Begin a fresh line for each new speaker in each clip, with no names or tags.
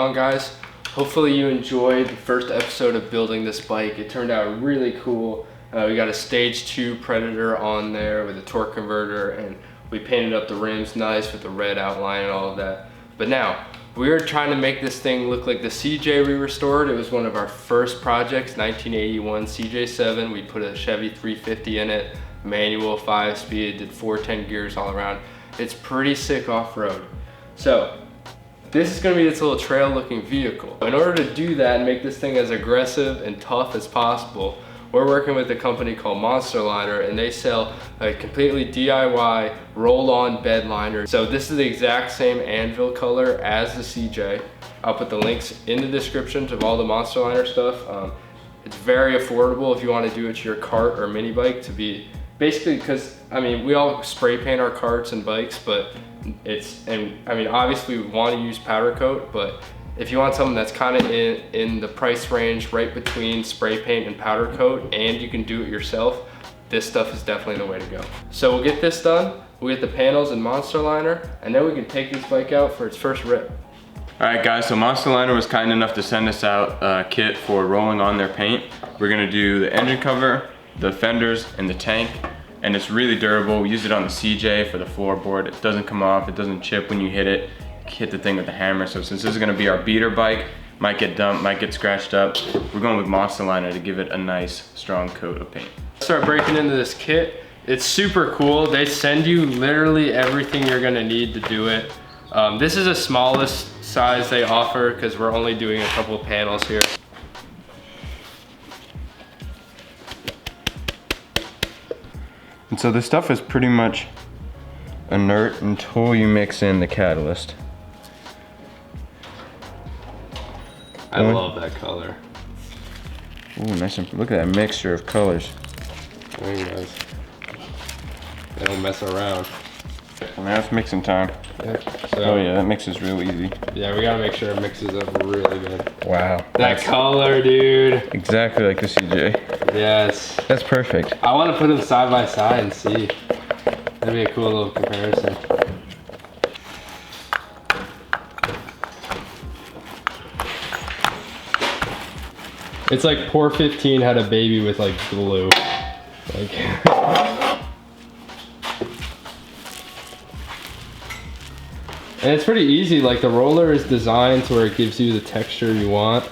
on, guys? Hopefully you enjoyed the first episode of building this bike. It turned out really cool. We got a stage 2 Predator on there with a torque converter, and we painted up the rims nice with the red outline and all of that. But now, we were trying to make this thing look like the CJ we restored. It was one of our first projects, 1981 CJ7. We put a Chevy 350 in it, manual, 5-speed, did 410 gears all around. It's pretty sick off-road. So, this is gonna be this little trail looking vehicle. In order to do that and make this thing as aggressive and tough as possible, we're working with a company called Monster Liner, and they sell a completely DIY roll-on bed liner. So this is the exact same anvil color as the CJ. I'll put the links in the descriptions of all the Monster Liner stuff. It's very affordable if you want to do it to your cart or mini bike, to be basically, because I mean we all spray paint our carts and bikes, but obviously we want to use powder coat, but if you want something that's kind of in the price range right between spray paint and powder coat, and you can do it yourself, this stuff is definitely the way to go. So we'll get this done, we'll get the panels and Monster Liner, and then we can take this bike out for its first rip.
Alright guys, so Monster Liner was kind enough to send us out a kit for rolling on their paint. We're gonna do the engine cover, the fenders, and the tank. And it's really durable. We use it on the CJ for the floorboard. It doesn't come off, it doesn't chip when you hit the thing with the hammer. So since this is gonna be our beater bike, might get dumped, might get scratched up, we're going with Monster Liner to give it a nice, strong coat of paint.
Start breaking into this kit. It's super cool. They send you literally everything you're gonna need to do it. This is the smallest size they offer because we're only doing a couple of panels here.
And so this stuff is pretty much inert until you mix in the catalyst.
I love that color.
Ooh, nice and look at that mixture of colors.
Very nice. They don't mess around.
Well, now it's mixing time.
Yeah, so,
oh yeah, that mixes real easy.
Yeah, we gotta make sure it mixes up really good.
Wow.
That color, dude.
Exactly like the CJ.
Yes.
That's perfect.
I want to put them side by side and see. That'd be a cool little comparison. It's like Poor 15 had a baby with like glue. And it's pretty easy, like the roller is designed to where it gives you the texture you want.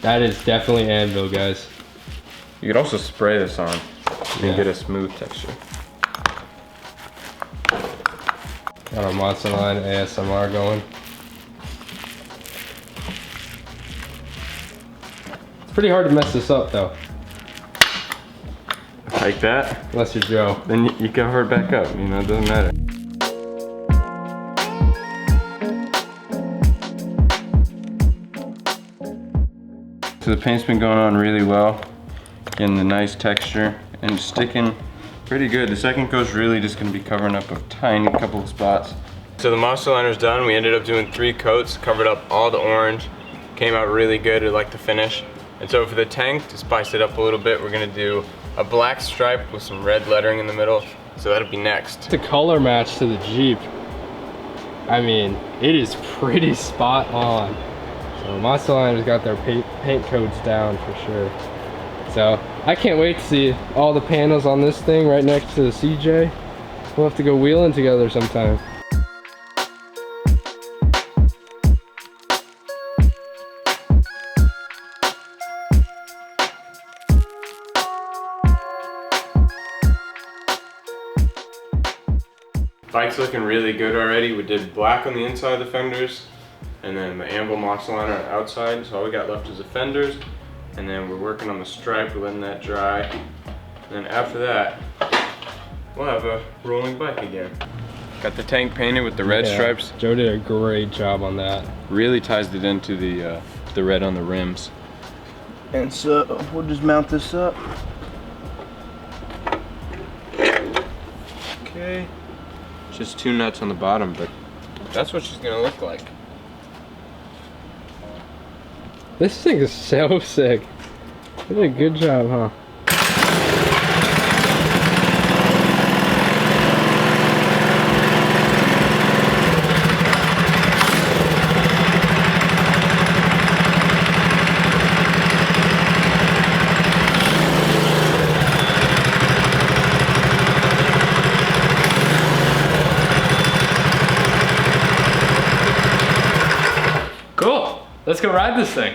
That is definitely anvil, guys.
You could also spray this on and get a smooth texture.
Got our Monster Line ASMR going. It's pretty hard to mess this up though.
Like that?
Unless you're Joe.
Then you cover it back up, you know, it doesn't matter. So the paint's been going on really well, getting the nice texture and sticking pretty good. The second coat's really just gonna be covering up a tiny couple of spots. So the Monster Liner's done. We ended up doing 3 coats, covered up all the orange. Came out really good, I like the finish. And so for the tank, to spice it up a little bit, we're gonna do a black stripe with some red lettering in the middle. So that'll be next.
It's a color match to the Jeep. I mean, it is pretty spot on. So Monster Liner's got their paint codes down for sure. So I can't wait to see all the panels on this thing right next to the CJ. We'll have to go wheeling together sometime.
Bike's looking really good already. We did black on the inside of the fenders, and then the anvil Monster Liner on the outside. So all we got left is the fenders, and then we're working on the stripe. We're letting that dry, and then after that, we'll have a rolling bike again. Got the tank painted with the red stripes.
Joe did a great job on that.
Really ties it into the red on the rims. And so we'll just mount this up. Okay. Just 2 nuts on the bottom, but that's what she's gonna look like.
This thing is so sick. You did a good job, huh? Let's go ride this thing.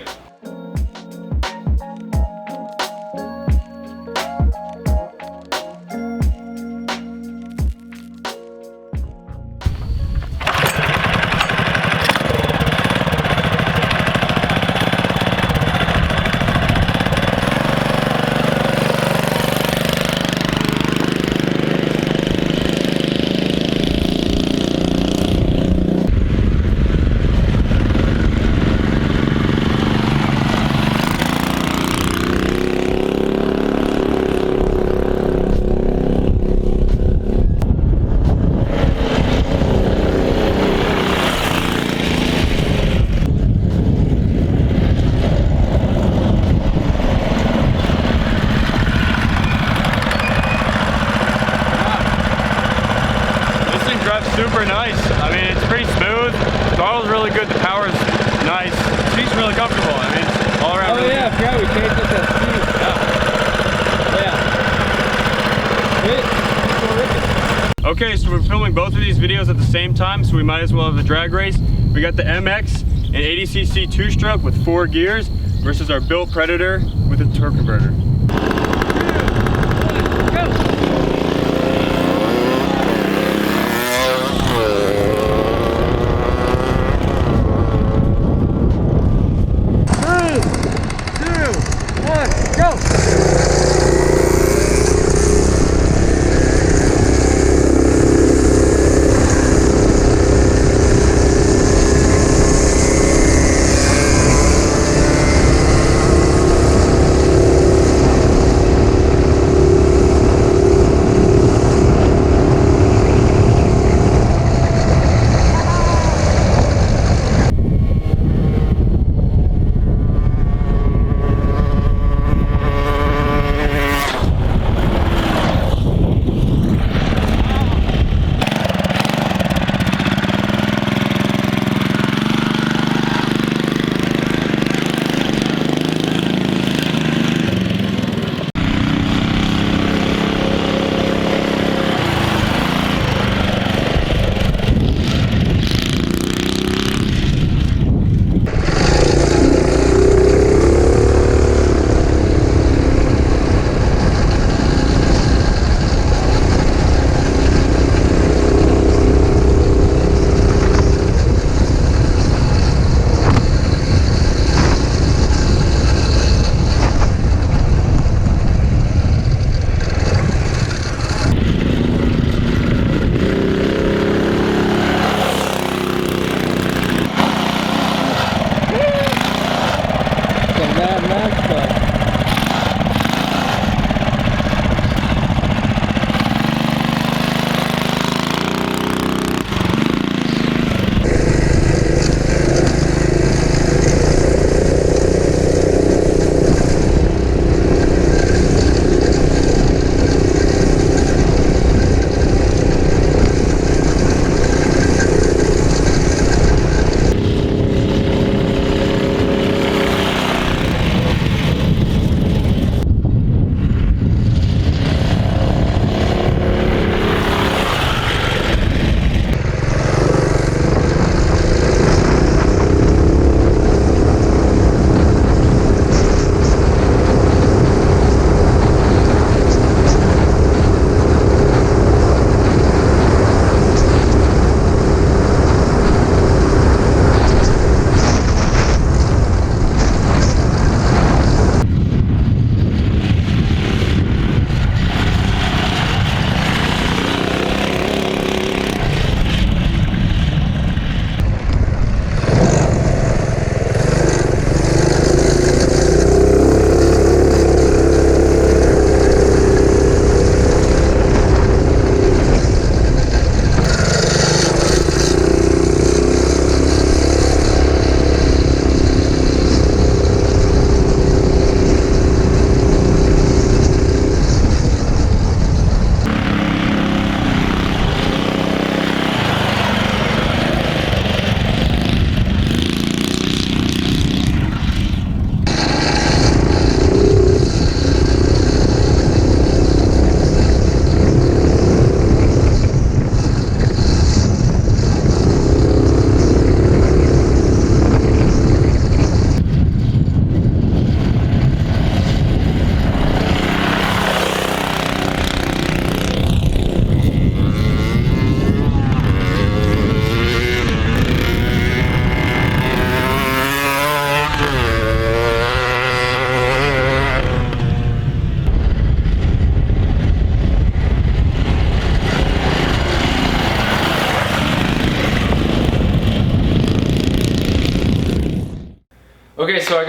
Super nice. I mean, it's pretty smooth. Throttle's really good. The power's nice. Seat's really comfortable. I mean, it's all around.
Oh
really
yeah, I forgot we changed up that seat. Yeah.
Okay, so we're filming both of these videos at the same time, so we might as well have a drag race. We got the MX, an 80cc two-stroke with 4 gears, versus our Billet Predator with a torque converter.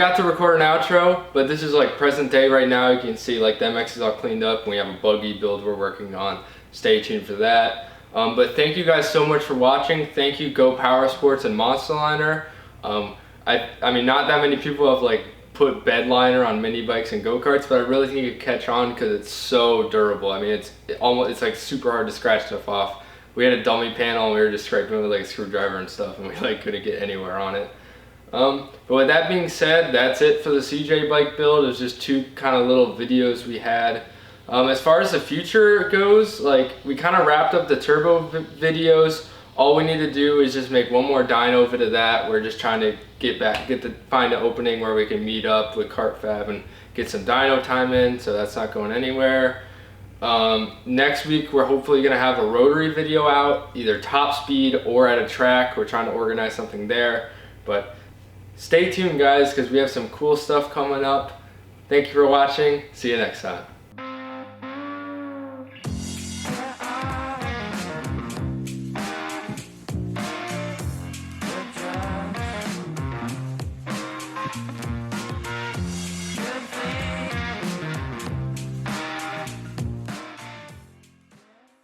forgot to record an outro, but this is like present day right now. You can see like the MX is all cleaned up and we have a buggy build we're working on. Stay tuned for that. But thank you guys so much for watching. Thank you Go Power Sports and Monster Liner. I mean, not that many people have like put bed liner on mini bikes and go-karts, but I really think it could catch on because it's so durable. I mean, it's like super hard to scratch stuff off. We had a dummy panel and we were just scraping it with like a screwdriver and stuff, and we like couldn't get anywhere on it. But with that being said, that's it for the CJ bike build. It was just two kind of little videos we had. As far as the future goes, like we kind of wrapped up the turbo videos. All we need to do is just make one more dyno vid of that. We're just trying to find an opening where we can meet up with KartFab and get some dyno time in, so that's not going anywhere. Next week we're hopefully gonna have a rotary video out, either top speed or at a track. We're trying to organize something there, but stay tuned guys, because we have some cool stuff coming up. Thank you for watching. See you next time.